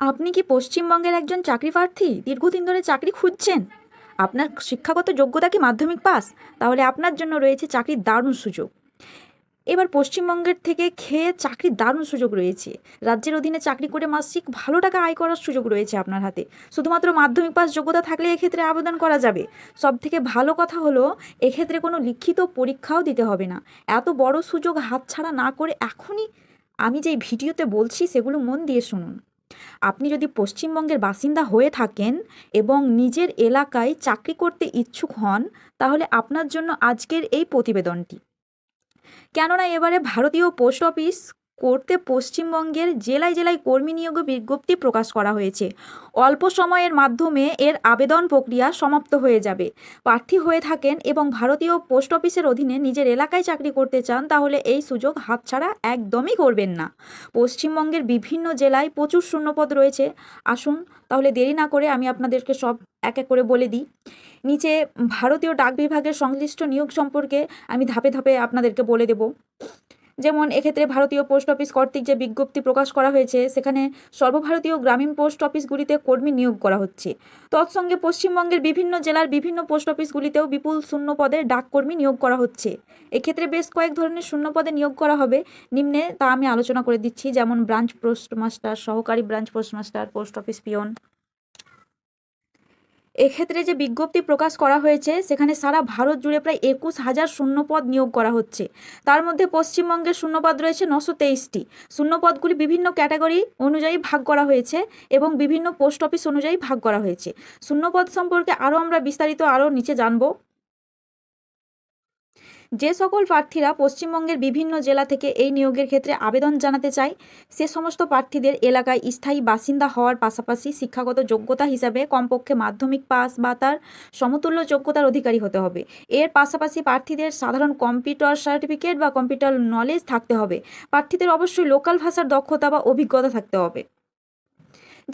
আপনি কি পশ্চিমবঙ্গের একজন চাকরি প্রার্থী? দীর্ঘদিন ধরে চাকরি খুঁজছেন? আপনার শিক্ষাগত যোগ্যতা কি মাধ্যমিক পাস? তাহলে আপনার জন্য রয়েছে চাকরির দারুণ সুযোগ। এবার পশ্চিমবঙ্গের থেকে খেয়ে চাকরির দারুণ সুযোগ রয়েছে। রাজ্যের অধীনে চাকরি করে মাসিক ভালো টাকা আয় করার সুযোগ রয়েছে আপনার হাতে। শুধুমাত্র মাধ্যমিক পাস যোগ্যতা থাকলে এক্ষেত্রে আবেদন করা যাবে। সবথেকে ভালো কথা হলো, এক্ষেত্রে কোনো লিখিত পরীক্ষাও দিতে হবে না। এত বড় সুযোগ হাতছাড়া না করে এখনই আমি যেই ভিডিওতে বলছি সেগুলো মন দিয়ে শুনুন। আপনি যদি পশ্চিমবঙ্গের বাসিন্দা হয়ে থাকেন এবং নিজের এলাকায় চাকরি করতে ইচ্ছুক হন, তাহলে আপনার জন্য আজকের এই প্রতিবেদনটি। কেননা এবারে ভারতীয় পোস্ট অফিস করতে পশ্চিমবঙ্গের জেলায় জেলায় কর্মী নিয়োগ বিজ্ঞপ্তি প্রকাশ করা হয়েছে। অল্প সময়ের মাধ্যমে এর আবেদন প্রক্রিয়া সমাপ্ত হয়ে যাবে। প্রার্থী হয়ে থাকেন এবং ভারতীয় পোস্ট অফিসের অধীনে নিজের এলাকায় চাকরি করতে চান, তাহলে এই সুযোগ হাতছাড়া একদমই করবেন না। পশ্চিমবঙ্গের বিভিন্ন জেলায় প্রচুর শূন্যপদ রয়েছে। আসুন তাহলে দেরি না করে আমি আপনাদেরকে সব এক এক করে বলে দিই। নিচে ভারতীয় ডাক বিভাগের সংশ্লিষ্ট নিয়োগ সম্পর্কে আমি ধাপে ধাপে আপনাদেরকে বলে দেব। যেমন এক্ষেত্রে ভারতীয় পোস্ট অফিস কর্তৃক যে বিজ্ঞপ্তি প্রকাশ করা হয়েছে, সেখানে সর্বভারতীয় গ্রামীণ পোস্ট অফিসগুলিতে কর্মী নিয়োগ করা হচ্ছে। তৎসঙ্গে পশ্চিমবঙ্গের বিভিন্ন জেলার বিভিন্ন পোস্ট অফিসগুলিতেও বিপুল শূন্য পদে ডাককর্মী নিয়োগ করা হচ্ছে। এক্ষেত্রে বেশ কয়েক ধরনের শূন্য পদে নিয়োগ করা হবে। নিম্নে তা আমি আলোচনা করে দিচ্ছি, যেমন ব্রাঞ্চ পোস্টমাস্টার, সহকারী branch postmaster, post office peon. এক্ষেত্রে যে বিজ্ঞপ্তি প্রকাশ করা হয়েছে, সেখানে সারা ভারত জুড়ে প্রায় 21,000 শূন্যপদ নিয়োগ করা হচ্ছে। তার মধ্যে পশ্চিমবঙ্গের শূন্যপদ রয়েছে 923টি। শূন্যপদগুলি বিভিন্ন ক্যাটাগরি অনুযায়ী ভাগ করা হয়েছে এবং বিভিন্ন পোস্ট অফিস অনুযায়ী ভাগ করা হয়েছে। শূন্যপদ সম্পর্কে আমরা বিস্তারিত নিচে জানবো। যে সকল প্রার্থীরা পশ্চিমবঙ্গের বিভিন্ন জেলা থেকে এই নিয়োগের ক্ষেত্রে আবেদন জানাতে চায়, সে সমস্ত প্রার্থীদের এলাকায় স্থায়ী বাসিন্দা হওয়ার পাশাপাশি শিক্ষাগত যোগ্যতা হিসাবে কমপক্ষে মাধ্যমিক পাস বা তার সমতুল্য যোগ্যতার অধিকারী হতে হবে। এর পাশাপাশি প্রার্থীদের সাধারণ কম্পিউটার সার্টিফিকেট বা কম্পিউটার নলেজ থাকতে হবে। প্রার্থীদের অবশ্যই লোকাল ভাষার দক্ষতা বা অভিজ্ঞতা থাকতে হবে।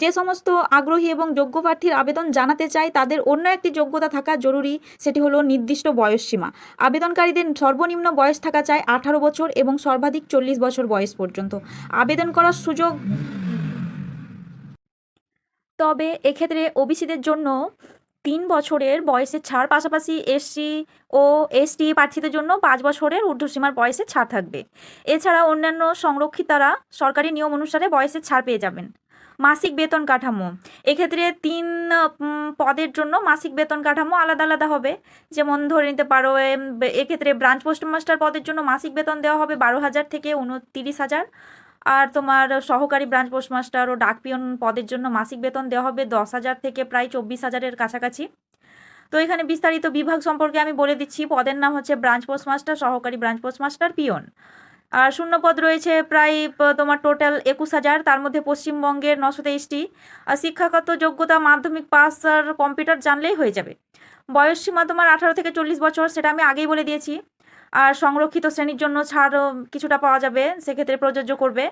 যে সমস্ত আগ্রহী এবং যোগ্য প্রার্থীর আবেদন জানাতে চায়, তাদের অন্য একটি যোগ্যতা থাকা জরুরি, সেটি হলো নির্দিষ্ট বয়সসীমা। আবেদনকারীদের সর্বনিম্ন বয়স থাকা চাই 18 বছর এবং সর্বাধিক 40 বছর বয়স পর্যন্ত আবেদন করার সুযোগ। তবে এক্ষেত্রে ওবিসিদের জন্য 3 বছরের বয়সের ছাড়, পাশাপাশি এসসি ও এসটি প্রার্থীদের জন্য 5 বছরের ঊর্ধ্বসীমার বয়সের ছাড় থাকবে। এছাড়া অন্যান্য সংরক্ষিতারা সরকারি নিয়ম অনুসারে বয়সের ছাড় পেয়ে যাবেন। মাসিক বেতন কাঠামো, এক্ষেত্রে 3 পদের জন্য মাসিক বেতন কাঠামো আলাদা আলাদা হবে। যেমন ধরে নিতে পারো, এক্ষেত্রে ব্রাঞ্চ পোস্টমাস্টার পদের জন্য মাসিক বেতন দেওয়া হবে 12,000 থেকে 29,000। আর তোমার সহকারী ব্রাঞ্চ পোস্টমাস্টার ও ডাক পিয়ন পদের জন্য মাসিক বেতন দেওয়া হবে 10,000 থেকে প্রায় 24,000-এর কাছাকাছি। তো এখানে বিস্তারিত বিভাগ সম্পর্কে আমি বলে দিচ্ছি। পদের নাম হচ্ছে ব্রাঞ্চ পোস্টমাস্টার, সহকারী ব্রাঞ্চ পোস্টমাস্টার, পিয়ন। আর শূন্যপদ রয়েছে প্রায় তোমার টোটাল 21,000, তার মধ্যে পশ্চিমবঙ্গের 923টি। আর শিক্ষাগত যোগ্যতা মাধ্যমিক পাস আর কম্পিউটার জানলেই হয়ে যাবে। বয়সসীমা তোমার 18 থেকে 40 বছর, সেটা আমি আগেই বলে দিয়েছি। আর সংরক্ষিত শ্রেণীর জন্য ছাড় কিছুটা পাওয়া যাবে, সেক্ষেত্রে প্রযোজ্য করবে।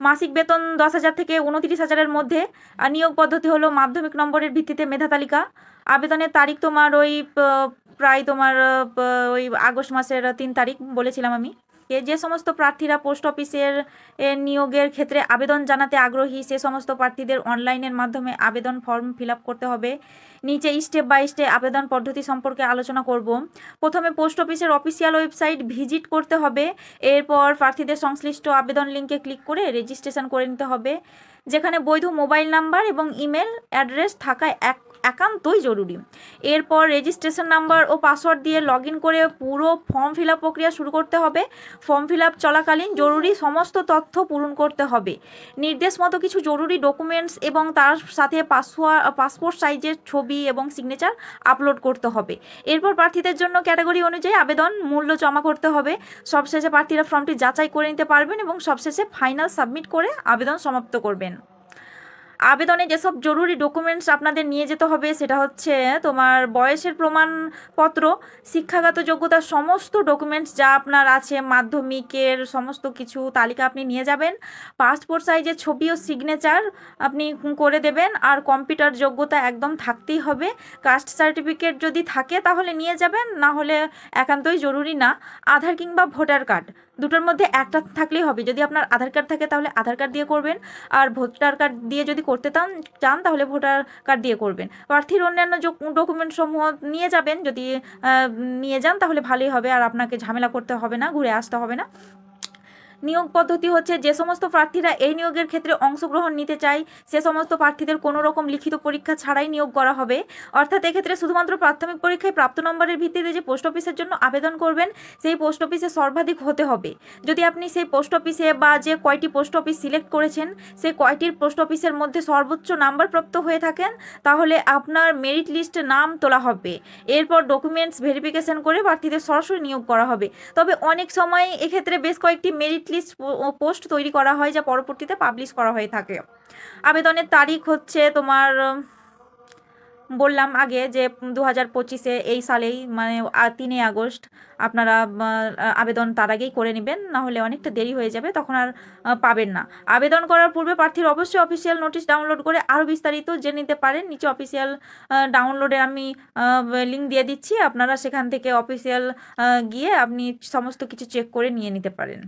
মাসিক বেতন 10,000 থেকে 29,000-এর মধ্যে। আর নিয়োগ পদ্ধতি হলো মাধ্যমিক নম্বরের ভিত্তিতে মেধা তালিকা। আবেদনের তারিখ তোমার ওই প্রায় তোমার ওই আগস্ট মাসের 3 তারিখ বলেছিলাম আমি। যে সমস্ত প্রার্থীরা পোস্ট অফিসের নিয়োগের ক্ষেত্রে আবেদন জানাতে আগ্রহী, সে সমস্ত প্রার্থীদের অনলাইনের মাধ্যমে আবেদন ফর্ম ফিল আপ করতে হবে। নিচে স্টেপ বাই স্টেপ আবেদন পদ্ধতি সম্পর্কে আলোচনা করব। প্রথমে পোস্ট অফিসের অফিসিয়াল ওয়েবসাইট ভিজিট করতে হবে। এরপর প্রার্থীদের সংশ্লিষ্ট আবেদন লিঙ্কে ক্লিক করে রেজিস্ট্রেশন করে নিতে হবে, যেখানে বৈধ মোবাইল নাম্বার এবং ইমেল অ্যাড্রেস থাকা একান্তই জরুরি। এরপর রেজিস্ট্রেশন নাম্বার ও পাসওয়ার্ড দিয়ে লগ ইন করে পুরো ফর্ম ফিল আপ প্রক্রিয়া শুরু করতে হবে। ফর্ম ফিল আপ চলাকালীন জরুরি সমস্ত তথ্য পূরণ করতে হবে। নির্দেশ মতো কিছু জরুরি ডকুমেন্টস এবং তার সাথে পাসপোর্ট সাইজের ছবি এবং সিগনেচার আপলোড করতে হবে। এরপর প্রার্থীদের জন্য ক্যাটাগরি অনুযায়ী আবেদন মূল্য জমা করতে হবে। সবশেষে প্রার্থীরা ফর্মটি যাচাই করে নিতে পারবেন এবং সবশেষে ফাইনাল সাবমিট করে আবেদন সমাপ্ত করবেন। আবেদনে যেসব জরুরি ডকুমেন্টস আপনাদের নিয়ে যেতে হবে, সেটা হচ্ছে তোমার বয়সের প্রমাণপত্র, শিক্ষাগত যোগ্যতার সমস্ত ডকুমেন্টস যা আপনার আছে, মাধ্যমিকের সমস্ত কিছু তালিকা আপনি নিয়ে যাবেন। পাসপোর্ট সাইজের ছবি ও সিগনেচার আপনি করে দেবেন। আর কম্পিউটার যোগ্যতা একদম থাকতেই হবে। কাস্ট সার্টিফিকেট যদি থাকে তাহলে নিয়ে যাবেন, না হলে একান্তই জরুরি না। আধার কিংবা ভোটার কার্ড দুটোর মধ্যে একটা থাকলেই হবে। যদি আপনার আধার কার্ড থাকে তাহলে আধার কার্ড দিয়ে করবেন, আর ভোটার কার্ড দিয়ে যদি করতে চান তাহলে ভোটার কার্ড দিয়ে করবেন। প্রার্থীর অন্যান্য ডকুমেন্ট সমূহ নিয়ে যাবেন, যদি নিয়ে যান তাহলে ভালোই হবে, আর আপনাকে ঝামেলা করতে হবে না, ঘুরে আসতে হবে না। নিয়োগ পদ্ধতি হচ্ছে, যে সমস্ত প্রার্থীরা এই নিয়োগের ক্ষেত্রে অংশগ্রহণ নিতে চায় সে সমস্ত প্রার্থীদের কোনো রকম লিখিত পরীক্ষা ছাড়াই নিয়োগ করা হবে। অর্থাৎ এক্ষেত্রে শুধুমাত্র প্রাথমিক পরীক্ষায় প্রাপ্ত নম্বরের ভিত্তিতে যে পোস্ট অফিসের জন্য আবেদন করবেন সেই পোস্ট অফিসে সর্বাধিক হতে হবে। যদি আপনি সেই পোস্ট অফিসে বা যে কয়টি পোস্ট অফিস সিলেক্ট করেছেন সেই কয়টির পোস্ট অফিসের মধ্যে সর্বোচ্চ নাম্বার প্রাপ্ত হয়ে থাকেন তাহলে আপনার মেরিট লিস্টে নাম তোলা হবে। এরপর ডকুমেন্টস ভেরিফিকেশন করে প্রার্থীদের সরাসরি নিয়োগ করা হবে। তবে অনেক সময় এক্ষেত্রে বেশ কয়েকটি মেরিট লিস্ট পোস্ট তৈরি করা হয় যা পরবর্তীতে পাবলিশ করা হয়ে থাকে। আবেদনের তারিখ হচ্ছে তোমার বললাম আগে যে 2025-এ এই সালেই, মানে 3 আগস্ট আপনারা আবেদন তার আগেই করে নেবেন, না হলে অনেকটা দেরি হয়ে যাবে, তখন আর পাবেন না। আবেদন করার পূর্বে প্রার্থীর অবশ্যই অফিসিয়াল নোটিশ ডাউনলোড করে আরও বিস্তারিত জেনে নিতে পারেন। নিচে অফিসিয়াল ডাউনলোডের আমি লিঙ্ক দিয়ে দিচ্ছি, আপনারা সেখান থেকে অফিসিয়াল গিয়ে আপনি সমস্ত কিছু চেক করে নিয়ে নিতে পারেন।